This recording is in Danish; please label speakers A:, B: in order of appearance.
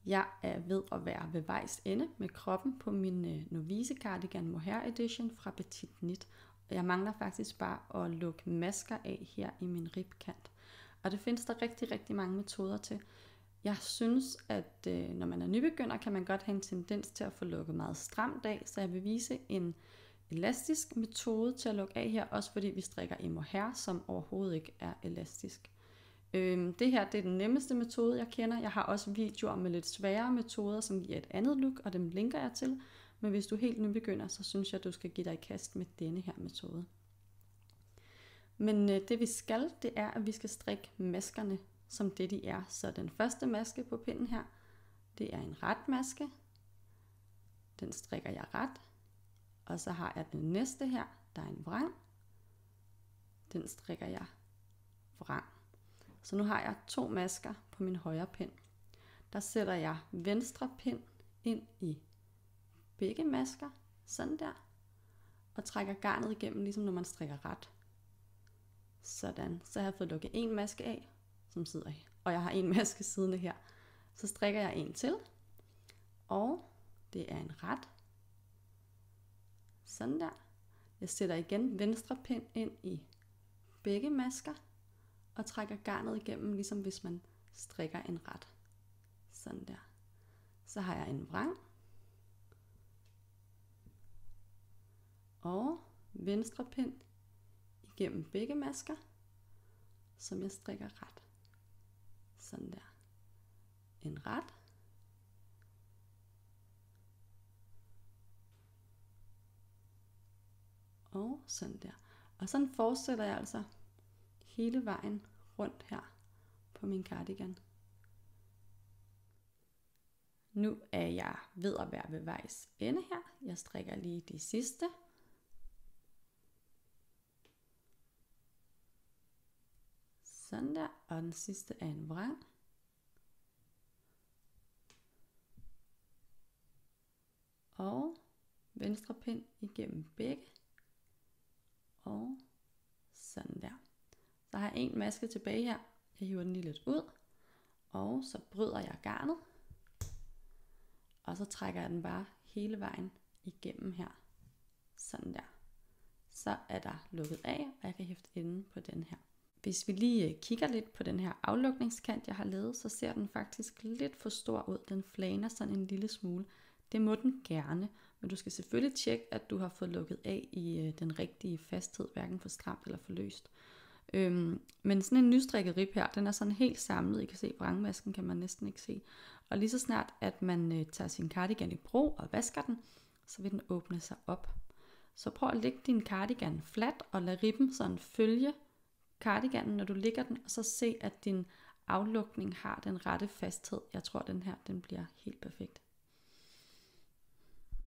A: Jeg er ved at være ved vejs ende med kroppen på min Novice Cardigan Mohair Edition fra Petit Knit. Jeg mangler faktisk bare at lukke masker af her i min ribkant. Og det findes der rigtig, rigtig mange metoder til. Jeg synes, at når man er nybegynder, kan man godt have en tendens til at få lukket meget stramt af. Så jeg vil vise en elastisk metode til at lukke af her, også fordi vi strikker i mohair, som overhovedet ikke er elastisk. Det her det er den nemmeste metode, jeg kender. Jeg har også videoer med lidt sværere metoder, som giver et andet look, og dem linker jeg til. Men hvis du er helt nybegynder, så synes jeg, at du skal give dig i kast med denne her metode. Men det vi skal, det er, at vi skal strikke maskerne, som det de er. Så den første maske på pinden her, det er en ret maske. Den strikker jeg ret. Og så har jeg den næste her, der er en vrang. Den strikker jeg vrang. Så nu har jeg 2 masker på min højre pind. Der sætter jeg venstre pind ind i begge masker, sådan der, og trækker garnet igennem, ligesom når man strikker ret. Sådan, så har jeg fået lukket en maske af, som sidder her, og jeg har en maske siddende her. Så strikker jeg en til, og det er en ret. Sådan der. Jeg sætter igen venstre pind ind i begge masker, og trækker garnet igennem, ligesom hvis man strikker en ret. Sådan der. Så har jeg en vrang. Og venstre pind igennem begge masker, som jeg strikker ret. Sådan der. En ret. Og sådan der. Og sådan fortsætter jeg altså hele vejen rundt her på min cardigan. Nu er jeg ved at være ved vejs ende her. Jeg strikker lige de sidste. Sådan der, og den sidste er en vrang. Og venstre pind igennem begge. Og sådan der. Så har jeg en maske tilbage her. Jeg hiver den lige lidt ud. Og så bryder jeg garnet. Og så trækker jeg den bare hele vejen igennem her. Sådan der. Så er der lukket af, og jeg kan hæfte enden på den her. Hvis vi lige kigger lidt på den her aflukningskant, jeg har lavet, så ser den faktisk lidt for stor ud. Den flaner sådan en lille smule. Det må den gerne, men du skal selvfølgelig tjekke, at du har fået lukket af i den rigtige fasthed, hverken for stramt eller for løst. Men sådan en nystrikket rib her, den er sådan helt samlet. I kan se, vrangmasken kan man næsten ikke se. Og lige så snart, at man tager sin cardigan i brug og vasker den, så vil den åbne sig op. Så prøv at lægge din cardigan fladt og lad ribben sådan følge cardiganen, når du lægger den, og så se, at din aflukning har den rette fasthed. Jeg tror, den her den bliver helt perfekt.